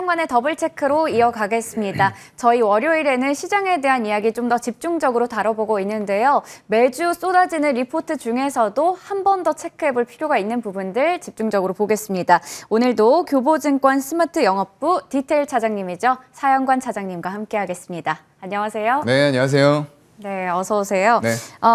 사연관의 더블체크로 이어가겠습니다. 저희 월요일에는 시장에 대한 이야기 좀 더 집중적으로 다뤄보고 있는데요. 매주 쏟아지는 리포트 중에서도 한 번 더 체크해볼 필요가 있는 부분들 집중적으로 보겠습니다. 오늘도 교보증권 스마트 영업부 디테일 차장님이죠. 사연관 차장님과 함께하겠습니다. 안녕하세요. 네, 안녕하세요. 네, 어서 오세요. 네.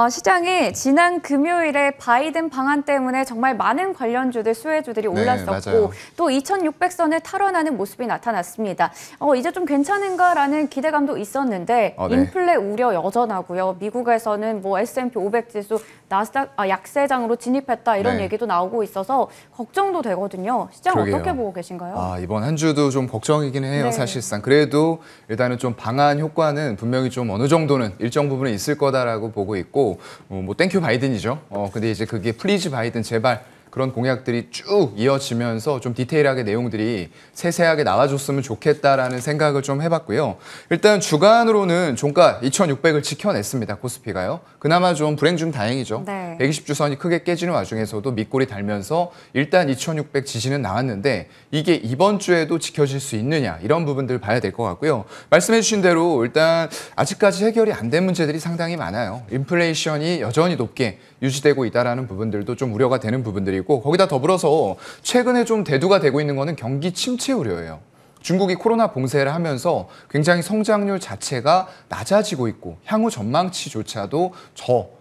시장이 지난 금요일에 바이든 방한 때문에 정말 많은 관련주들, 수혜주들이 올랐었고 맞아요. 또 2600선을 탈환하는 모습이 나타났습니다. 이제 좀 괜찮은가라는 기대감도 있었는데 네. 인플레 우려 여전하고요. 미국에서는 뭐 S&P 500 지수, 나스닥 약세장으로 진입했다 이런 네. 얘기도 나오고 있어서 걱정도 되거든요. 시장 그러게요. 어떻게 보고 계신가요? 이번 한 주도 좀 걱정이긴 해요, 네. 사실상. 그래도 일단은 좀 방한 효과는 분명히 좀 어느 정도는 일정 부분은 있을 거다라고 보고 있고, 뭐 땡큐 바이든이죠. 근데 이제 그게 플리즈 바이든 제발 그런 공약들이 쭉 이어지면서 좀 디테일하게 내용들이 세세하게 나와줬으면 좋겠다라는 생각을 좀 해봤고요. 일단 주간으로는 종가 2600을 지켜냈습니다, 코스피가요. 그나마 좀 불행 중 다행이죠. 네. 120주선이 크게 깨지는 와중에서도 밑골이 달면서 일단 2600 지지는 나왔는데 이게 이번 주에도 지켜질 수 있느냐 이런 부분들 봐야 될 것 같고요. 말씀해 주신 대로 일단 아직까지 해결이 안 된 문제들이 상당히 많아요. 인플레이션이 여전히 높게 유지되고 있다는 부분들도 좀 우려가 되는 부분들이고, 거기다 더불어서 최근에 좀 대두가 되고 있는 거는 경기 침체 우려예요. 중국이 코로나 봉쇄를 하면서 굉장히 성장률 자체가 낮아지고 있고 향후 전망치조차도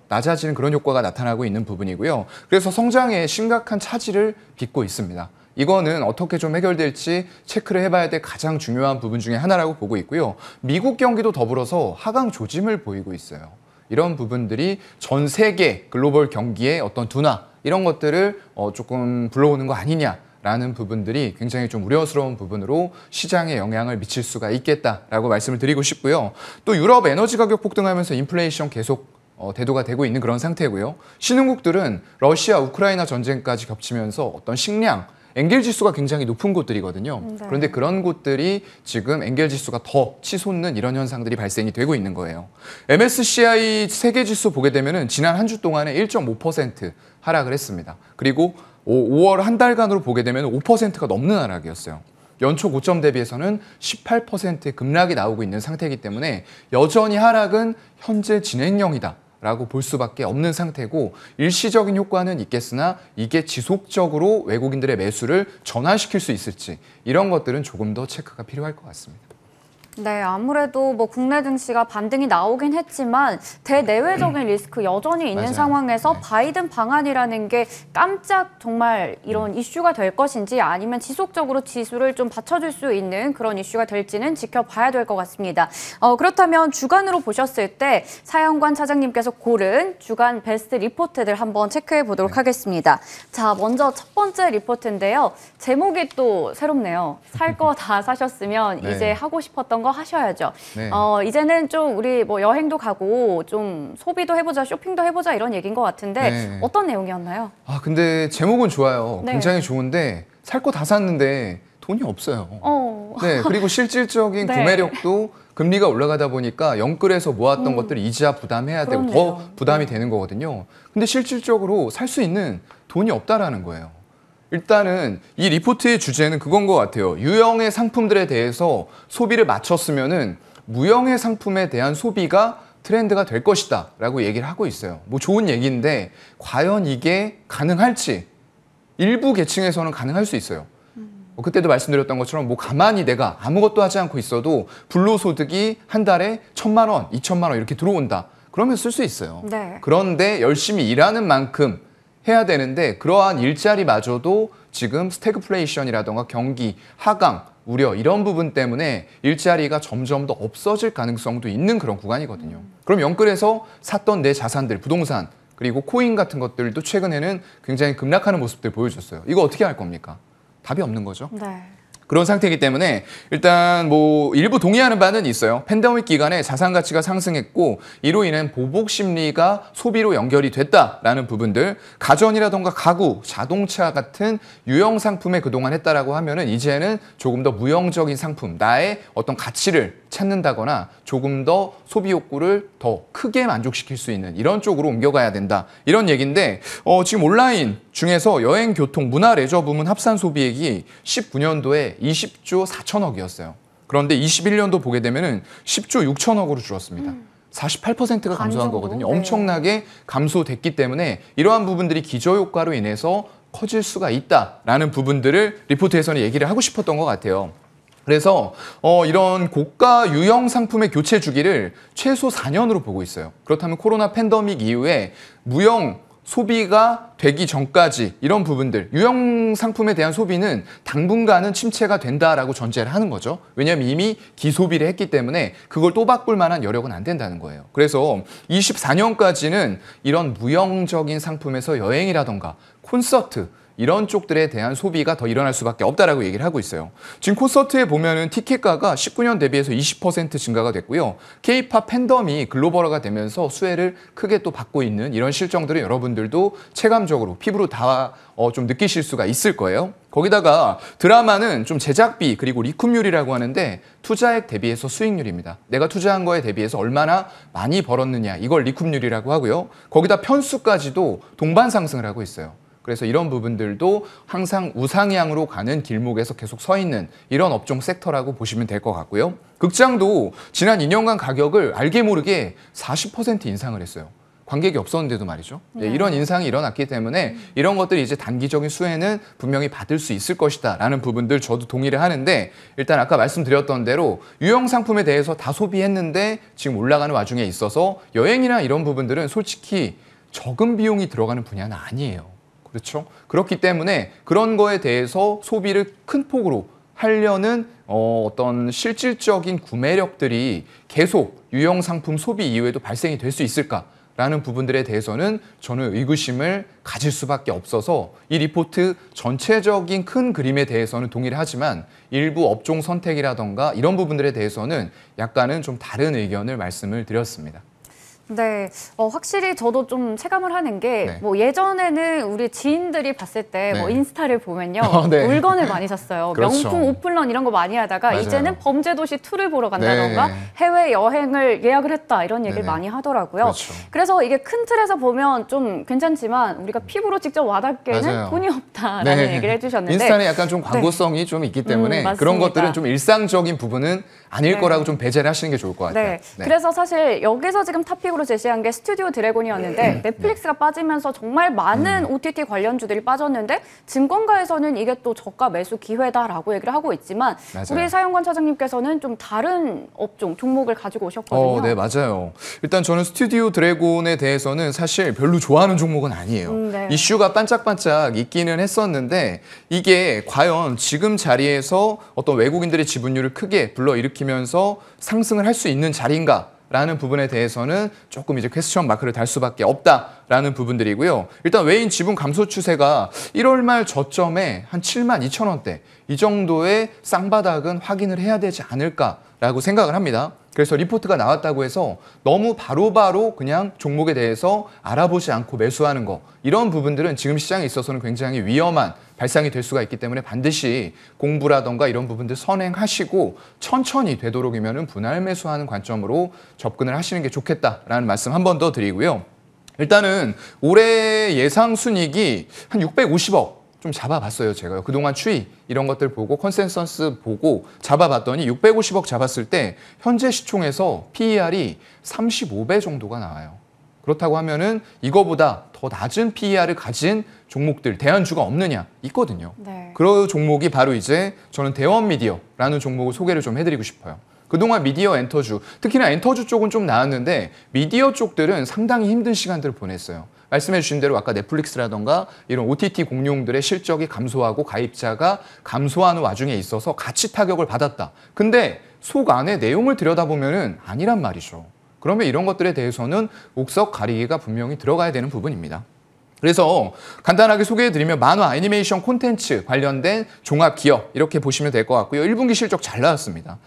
낮아지는 그런 효과가 나타나고 있는 부분이고요. 그래서 성장에 심각한 차질을 빚고 있습니다. 이거는 어떻게 좀 해결될지 체크를 해봐야 될 가장 중요한 부분 중에 하나라고 보고 있고요. 미국 경기도 더불어서 하강 조짐을 보이고 있어요. 이런 부분들이 전 세계 글로벌 경기의 어떤 둔화 이런 것들을 조금 불러오는 거 아니냐라는 부분들이 굉장히 좀 우려스러운 부분으로 시장에 영향을 미칠 수가 있겠다라고 말씀을 드리고 싶고요. 또 유럽 에너지 가격 폭등하면서 인플레이션 계속 대두가 되고 있는 그런 상태고요. 신흥국들은 러시아, 우크라이나 전쟁까지 겹치면서 어떤 식량, 엔겔 지수가 굉장히 높은 곳들이거든요. 네. 그런데 그런 곳들이 지금 엔겔 지수가 더 치솟는 이런 현상들이 발생이 되고 있는 거예요. MSCI 세계 지수 보게 되면은 지난 한 주 동안에 1.5% 하락을 했습니다. 그리고 5월 한 달간으로 보게 되면 5%가 넘는 하락이었어요. 연초 고점 대비해서는 18%의 급락이 나오고 있는 상태이기 때문에 여전히 하락은 현재 진행형이다 라고 볼 수밖에 없는 상태고, 일시적인 효과는 있겠으나 이게 지속적으로 외국인들의 매수를 전환시킬 수 있을지 이런 것들은 조금 더 체크가 필요할 것 같습니다. 네, 아무래도 뭐 국내 증시가 반등이 나오긴 했지만 대내외적인 리스크 여전히 있는 맞아요. 상황에서 네. 바이든 방한이라는 게 깜짝 정말 이런 이슈가 될 것인지 아니면 지속적으로 지수를 좀 받쳐줄 수 있는 그런 이슈가 될지는 지켜봐야 될 것 같습니다. 그렇다면 주간으로 보셨을 때 사연관 차장님께서 고른 주간 베스트 리포트들 한번 체크해 보도록 하겠습니다. 자, 먼저 첫 번째 리포트인데요. 제목이 또 새롭네요. 살 거 다 사셨으면 네. 이제 하고 싶었던 거 하셔야죠. 네. 이제는 좀 우리 뭐 여행도 가고 좀 소비도 해보자, 쇼핑도 해보자 이런 얘기인 것 같은데 네. 어떤 내용이었나요? 근데 제목은 좋아요. 네. 굉장히 좋은데 살 거 다 샀는데 돈이 없어요. 네, 그리고 실질적인 네. 구매력도 금리가 올라가다 보니까 영끌에서 모았던 것들을 이자 부담해야 되고 더 그렇네요. 부담이 되는 거거든요. 근데 실질적으로 살 수 있는 돈이 없다라는 거예요. 일단은 이 리포트의 주제는 그건 것 같아요. 유형의 상품들에 대해서 소비를 맞췄으면은 무형의 상품에 대한 소비가 트렌드가 될 것이다 라고 얘기를 하고 있어요. 뭐 좋은 얘기인데 과연 이게 가능할지 일부 계층에서는 가능할 수 있어요. 그때도 말씀드렸던 것처럼 뭐 가만히 내가 아무것도 하지 않고 있어도 불로소득이 한 달에 1,000만 원, 2,000만 원 이렇게 들어온다. 그러면 쓸 수 있어요. 네. 그런데 열심히 일하는 만큼 해야 되는데 그러한 일자리마저도 지금 스태그플레이션이라던가 경기, 하강, 우려 이런 부분 때문에 일자리가 점점 더 없어질 가능성도 있는 그런 구간이거든요. 그럼 영끌에서 샀던 내 자산들, 부동산, 그리고 코인 같은 것들도 최근에는 굉장히 급락하는 모습들 보여줬어요. 이거 어떻게 할 겁니까? 답이 없는 거죠. 네. 그런 상태이기 때문에 일단 뭐 일부 동의하는 바는 있어요. 팬데믹 기간에 자산 가치가 상승했고 이로 인한 보복 심리가 소비로 연결이 됐다라는 부분들, 가전이라던가 가구, 자동차 같은 유형 상품에 그동안 했다라고 하면은 이제는 조금 더 무형적인 상품, 나의 어떤 가치를 찾는다거나 조금 더 소비 욕구를 더 크게 만족시킬 수 있는 이런 쪽으로 옮겨가야 된다. 이런 얘기인데 지금 온라인 중에서 여행, 교통, 문화, 레저 부문 합산 소비액이 19년도에 20조 4천억이었어요. 그런데 21년도 보게 되면은 10조 6천억으로 줄었습니다. 48%가 감소한 거거든요. 네. 엄청나게 감소됐기 때문에 이러한 부분들이 기저효과로 인해서 커질 수가 있다라는 부분들을 리포트에서는 얘기를 하고 싶었던 것 같아요. 그래서 이런 고가 유형 상품의 교체 주기를 최소 4년으로 보고 있어요. 그렇다면 코로나 팬데믹 이후에 무형 소비가 되기 전까지 이런 부분들, 유형 상품에 대한 소비는 당분간은 침체가 된다라고 전제를 하는 거죠. 왜냐하면 이미 기소비를 했기 때문에 그걸 또 바꿀 만한 여력은 안 된다는 거예요. 그래서 24년까지는 이런 무형적인 상품에서 여행이라던가 콘서트, 이런 쪽들에 대한 소비가 더 일어날 수밖에 없다라고 얘기를 하고 있어요. 지금 콘서트에 보면은 티켓가가 19년 대비해서 20% 증가가 됐고요. K-팝 팬덤이 글로벌화가 되면서 수혜를 크게 또 받고 있는 이런 실정들을 여러분들도 체감적으로 피부로 다 좀 느끼실 수가 있을 거예요. 거기다가 드라마는 좀 제작비 그리고 리쿰률이라고 하는데 투자액 대비해서 수익률입니다. 내가 투자한 거에 대비해서 얼마나 많이 벌었느냐, 이걸 리쿰률이라고 하고요. 거기다 편수까지도 동반 상승을 하고 있어요. 그래서 이런 부분들도 항상 우상향으로 가는 길목에서 계속 서 있는 이런 업종 섹터라고 보시면 될 것 같고요. 극장도 지난 2년간 가격을 알게 모르게 40% 인상을 했어요. 관객이 없었는데도 말이죠. 네, 이런 인상이 일어났기 때문에 이런 것들이 이제 단기적인 수혜는 분명히 받을 수 있을 것이다 라는 부분들 저도 동의를 하는데, 일단 아까 말씀드렸던 대로 유형 상품에 대해서 다 소비했는데 지금 올라가는 와중에 있어서 여행이나 이런 부분들은 솔직히 적은 비용이 들어가는 분야는 아니에요. 그렇죠? 그렇기 때문에 그런 거에 대해서 소비를 큰 폭으로 하려는 어떤 실질적인 구매력들이 계속 유형 상품 소비 이후에도 발생이 될 수 있을까라는 부분들에 대해서는 저는 의구심을 가질 수밖에 없어서 이 리포트 전체적인 큰 그림에 대해서는 동의를 하지만 일부 업종 선택이라던가 이런 부분들에 대해서는 약간은 좀 다른 의견을 말씀을 드렸습니다. 네, 확실히 저도 좀 체감을 하는 게, 네. 뭐 예전에는 우리 지인들이 봤을 때 뭐 네. 인스타를 보면요, 네. 물건을 많이 샀어요. 그렇죠. 명품 오픈런 이런 거 많이 하다가 맞아요. 이제는 범죄도시 2를 보러 간다던가 네. 해외 여행을 예약을 했다 이런 얘기를 네네. 많이 하더라고요. 그렇죠. 그래서 이게 큰 틀에서 보면 좀 괜찮지만 우리가 피부로 직접 와닿기에는 맞아요. 돈이 없다라는 네. 얘기를 해주셨는데, 인스타는 약간 좀 광고성이 좀 있기 때문에 맞습니다. 그런 것들은 좀 일상적인 부분은 아닐 네. 거라고 좀 배제를 하시는 게 좋을 것 같아요. 네. 그래서 사실 여기서 지금 탑픽으로 제시한 게 스튜디오 드래곤이었는데 넷플릭스가 빠지면서 정말 많은 OTT 관련주들이 빠졌는데 증권가에서는 이게 또 저가 매수 기회다라고 얘기를 하고 있지만 맞아요. 우리 사연관 차장님께서는 좀 다른 업종 종목을 가지고 오셨거든요. 네, 맞아요. 일단 저는 스튜디오 드래곤에 대해서는 사실 별로 좋아하는 종목은 아니에요. 네. 이슈가 반짝반짝 있기는 했었는데 이게 과연 지금 자리에서 어떤 외국인들의 지분율을 크게 불러일으키면서 상승을 할 수 있는 자리인가? 라는 부분에 대해서는 조금 이제 퀘스천 마크를 달 수밖에 없다라는 부분들이고요. 일단 외인 지분 감소 추세가 1월 말 저점에 한 7만 2천 원대 이 정도의 쌍바닥은 확인을 해야 되지 않을까라고 생각을 합니다. 그래서 리포트가 나왔다고 해서 너무 바로바로 그냥 종목에 대해서 알아보지 않고 매수하는 거, 이런 부분들은 지금 시장에 있어서는 굉장히 위험한 발상이 될 수가 있기 때문에 반드시 공부라던가 이런 부분들 선행하시고 천천히 되도록이면 분할 매수하는 관점으로 접근을 하시는 게 좋겠다라는 말씀 한 번 더 드리고요. 일단은 올해 예상 순이익이 한 650억 좀 잡아봤어요, 제가요. 그동안 추이 이런 것들 보고 컨센서스 보고 잡아봤더니 650억 잡았을 때 현재 시총에서 PER이 35배 정도가 나와요. 그렇다고 하면은 이거보다 더 낮은 PER을 가진 종목들, 대안주가 없느냐? 있거든요. 네. 그 종목이 바로 이제 저는 대원미디어라는 종목을 소개를 좀 해드리고 싶어요. 그동안 미디어 엔터주, 특히나 엔터주 쪽은 좀 나았는데 미디어 쪽들은 상당히 힘든 시간들을 보냈어요. 말씀해 주신 대로 아까 넷플릭스라던가 이런 OTT 공룡들의 실적이 감소하고 가입자가 감소하는 와중에 있어서 같이 타격을 받았다. 근데 속 안에 내용을 들여다보면은 아니란 말이죠. 그러면 이런 것들에 대해서는 옥석 가리기가 분명히 들어가야 되는 부분입니다. 그래서 간단하게 소개해드리면 만화, 애니메이션 콘텐츠 관련된 종합 기업 이렇게 보시면 될 것 같고요. 1분기 실적 잘 나왔습니다.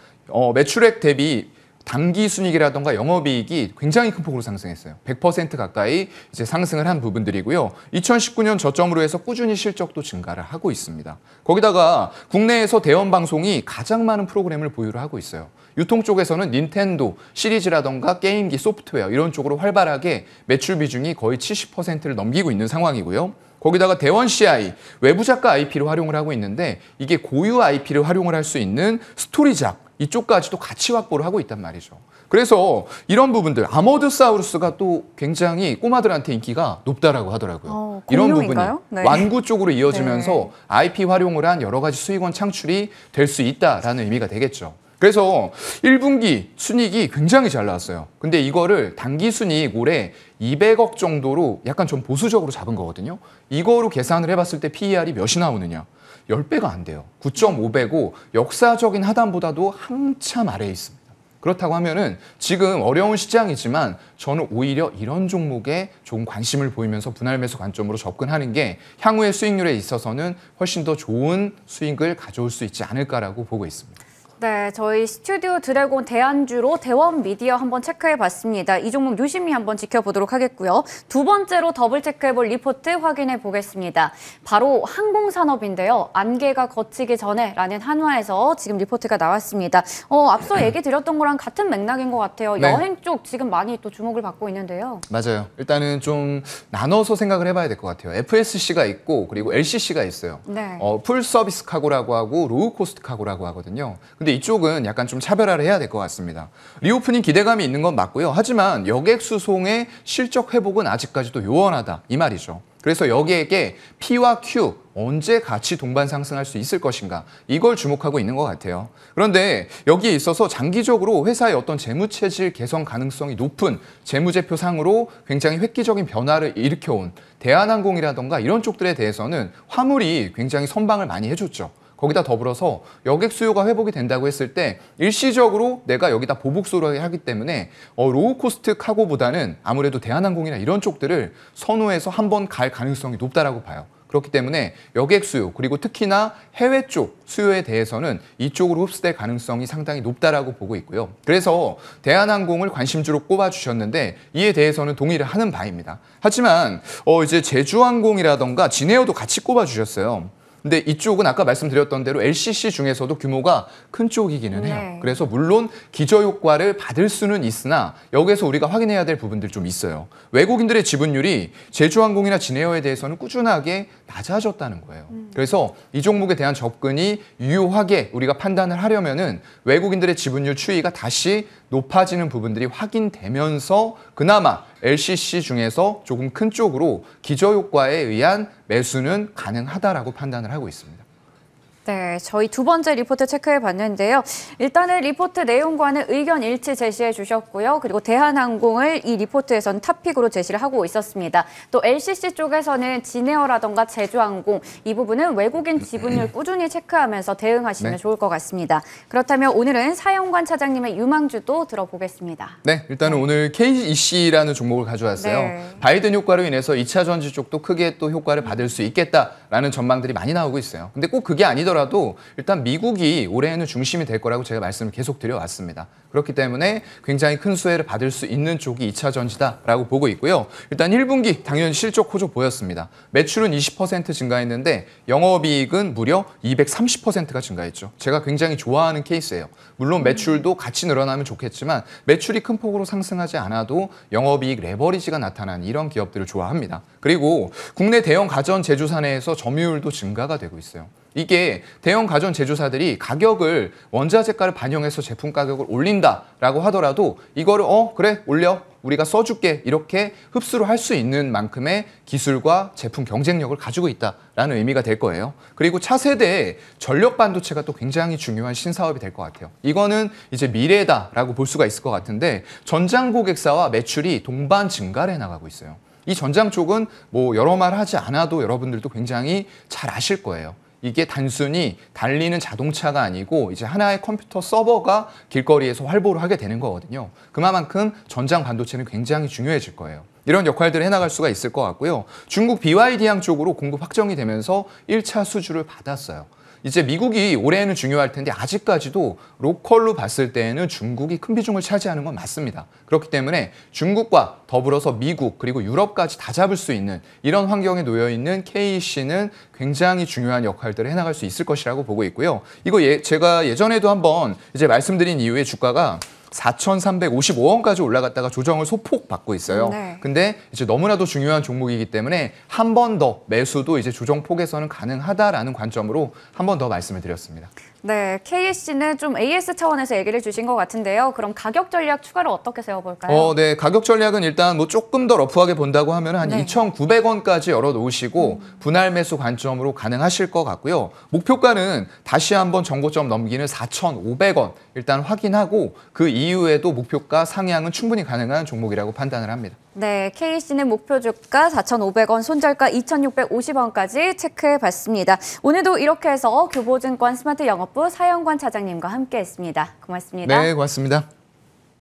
매출액 대비 당기 순이익이라던가 영업이익이 굉장히 큰 폭으로 상승했어요. 100% 가까이 이제 상승을 한 부분들이고요. 2019년 저점으로 해서 꾸준히 실적도 증가를 하고 있습니다. 거기다가 국내에서 대형 방송이 가장 많은 프로그램을 보유를 하고 있어요. 유통 쪽에서는 닌텐도 시리즈라던가 게임기, 소프트웨어 이런 쪽으로 활발하게 매출 비중이 거의 70%를 넘기고 있는 상황이고요. 거기다가 대원 CI, 외부 작가 IP를 활용을 하고 있는데 이게 고유 IP를 활용을 할 수 있는 스토리작 이쪽까지도 같이 확보를 하고 있단 말이죠. 그래서 이런 부분들, 아머드 사우루스가 또 굉장히 꼬마들한테 인기가 높다라고 하더라고요. 이런 부분이 네. 완구 쪽으로 이어지면서 네. IP 활용을 한 여러 가지 수익원 창출이 될 수 있다라는 의미가 되겠죠. 그래서 1분기 순이익이 굉장히 잘 나왔어요. 근데 이거를 단기 순이익 올해 200억 정도로 약간 좀 보수적으로 잡은 거거든요. 이거로 계산을 해봤을 때 PER이 몇이 나오느냐? 10배가 안 돼요. 9.5배고 역사적인 하단보다도 한참 아래에 있습니다. 그렇다고 하면은 지금 어려운 시장이지만 저는 오히려 이런 종목에 조금 관심을 보이면서 분할 매수 관점으로 접근하는 게 향후의 수익률에 있어서는 훨씬 더 좋은 수익을 가져올 수 있지 않을까라고 보고 있습니다. 네, 저희 스튜디오 드래곤 대안주로 대원 미디어 한번 체크해봤습니다. 이 종목 유심히 한번 지켜보도록 하겠고요. 두 번째로 더블 체크해볼 리포트 확인해 보겠습니다. 바로 항공산업인데요. 안개가 걷히기 전에라는 한화에서 지금 리포트가 나왔습니다. 앞서 얘기 드렸던 거랑 같은 맥락인 것 같아요. 네. 여행 쪽 지금 많이 또 주목을 받고 있는데요. 맞아요. 일단은 좀 나눠서 생각을 해봐야 될 것 같아요. FSC가 있고 그리고 LCC가 있어요. 네. 풀 서비스 카고라고 하고 로우 코스트 카고라고 하거든요. 근데 이쪽은 약간 좀 차별화를 해야 될 것 같습니다. 리오프닝 기대감이 있는 건 맞고요. 하지만 여객 수송의 실적 회복은 아직까지도 요원하다 이 말이죠. 그래서 여기에게 P와 Q 언제 같이 동반 상승할 수 있을 것인가 이걸 주목하고 있는 것 같아요. 그런데 여기에 있어서 장기적으로 회사의 어떤 재무체질 개선 가능성이 높은 재무제표상으로 굉장히 획기적인 변화를 일으켜온 대한항공이라던가 이런 쪽들에 대해서는 화물이 굉장히 선방을 많이 해줬죠. 거기다 더불어서 여객 수요가 회복이 된다고 했을 때 일시적으로 내가 여기다 보복소를 하기 때문에 로우 코스트 카고보다는 아무래도 대한항공이나 이런 쪽들을 선호해서 한번 갈 가능성이 높다라고 봐요. 그렇기 때문에 여객 수요 그리고 특히나 해외 쪽 수요에 대해서는 이쪽으로 흡수될 가능성이 상당히 높다라고 보고 있고요. 그래서 대한항공을 관심주로 꼽아주셨는데 이에 대해서는 동의를 하는 바입니다. 하지만 이제 제주항공이라던가 진에어도 같이 꼽아주셨어요. 근데 이쪽은 아까 말씀드렸던 대로 LCC 중에서도 규모가 큰 쪽이기는 해요. 네. 그래서 물론 기저효과를 받을 수는 있으나 여기서 우리가 확인해야 될 부분들 좀 있어요. 외국인들의 지분율이 제주항공이나 진에어에 대해서는 꾸준하게 낮아졌다는 거예요. 그래서 이 종목에 대한 접근이 유효하게 우리가 판단을 하려면은 외국인들의 지분율 추이가 다시 높아지는 부분들이 확인되면서 그나마 LCC 중에서 조금 큰 쪽으로 기저효과에 의한 매수는 가능하다라고 판단을 하고 있습니다. 네, 저희 두 번째 리포트 체크해 봤는데요. 일단은 리포트 내용과는 의견 일치 제시해 주셨고요. 그리고 대한항공을 이 리포트에서는 탑픽으로 제시를 하고 있었습니다. 또 LCC 쪽에서는 진에어라던가 제주항공 이 부분은 외국인 지분율 꾸준히 체크하면서 대응하시면 네. 좋을 것 같습니다. 그렇다면 오늘은 사영관 차장님의 유망주도 들어보겠습니다. 네, 일단은 오늘 KEC라는 종목을 가져왔어요. 네. 바이든 효과로 인해서 2차 전지 쪽도 크게 또 효과를 받을 수 있겠다라는 전망들이 많이 나오고 있어요. 근데 꼭 그게 아니더라도 일단 미국이 올해에는 중심이 될 거라고 제가 말씀을 계속 드려왔습니다. 그렇기 때문에 굉장히 큰 수혜를 받을 수 있는 쪽이 2차 전지다라고 보고 있고요. 일단 1분기 당연히 실적 호조 보였습니다. 매출은 20% 증가했는데 영업이익은 무려 230%가 증가했죠. 제가 굉장히 좋아하는 케이스예요. 물론 매출도 같이 늘어나면 좋겠지만 매출이 큰 폭으로 상승하지 않아도 영업이익 레버리지가 나타나는 이런 기업들을 좋아합니다. 그리고 국내 대형 가전 제조사 내에서 점유율도 증가가 되고 있어요. 이게 대형 가전 제조사들이 가격을 원자재가를 반영해서 제품 가격을 올린다라고 하더라도 이거를 그래 올려 우리가 써줄게 이렇게 흡수를 할 수 있는 만큼의 기술과 제품 경쟁력을 가지고 있다라는 의미가 될 거예요. 그리고 차세대 전력 반도체가 또 굉장히 중요한 신사업이 될 것 같아요. 이거는 이제 미래다라고 볼 수가 있을 것 같은데 전장 고객사와 매출이 동반 증가를 해나가고 있어요. 이 전장 쪽은 뭐 여러 말 하지 않아도 여러분들도 굉장히 잘 아실 거예요. 이게 단순히 달리는 자동차가 아니고 이제 하나의 컴퓨터 서버가 길거리에서 활보를 하게 되는 거거든요. 그만큼 전장 반도체는 굉장히 중요해질 거예요. 이런 역할들을 해나갈 수가 있을 것 같고요. 중국 BYD향 쪽으로 공급 확정이 되면서 1차 수주를 받았어요. 이제 미국이 올해는 중요할 텐데 아직까지도 로컬로 봤을 때에는 중국이 큰 비중을 차지하는 건 맞습니다. 그렇기 때문에 중국과 더불어서 미국 그리고 유럽까지 다 잡을 수 있는 이런 환경에 놓여 있는 KEC는 굉장히 중요한 역할들을 해나갈 수 있을 것이라고 보고 있고요. 이거 제가 예전에도 한번 이제 말씀드린 이후에 주가가 4,355원까지 올라갔다가 조정을 소폭 받고 있어요. 네. 근데 이제 너무나도 중요한 종목이기 때문에 한 번 더 매수도 이제 조정폭에서는 가능하다라는 관점으로 한 번 더 말씀을 드렸습니다. 네, KEC는 좀 AS 차원에서 얘기를 주신 것 같은데요. 그럼 가격 전략 추가로 어떻게 세워볼까요? 네, 가격 전략은 일단 뭐 조금 더 러프하게 본다고 하면 한 네. 2,900원까지 열어 놓으시고 분할 매수 관점으로 가능하실 것 같고요. 목표가는 다시 한번 정고점 넘기는 4,500원 일단 확인하고 그 이후에도 목표가 상향은 충분히 가능한 종목이라고 판단을 합니다. 네, KEC는 목표 주가 4,500원, 손절가 2,650원까지 체크해봤습니다. 오늘도 이렇게 해서 교보증권 스마트 영업부 사영관 차장님과 함께했습니다. 고맙습니다. 네, 고맙습니다.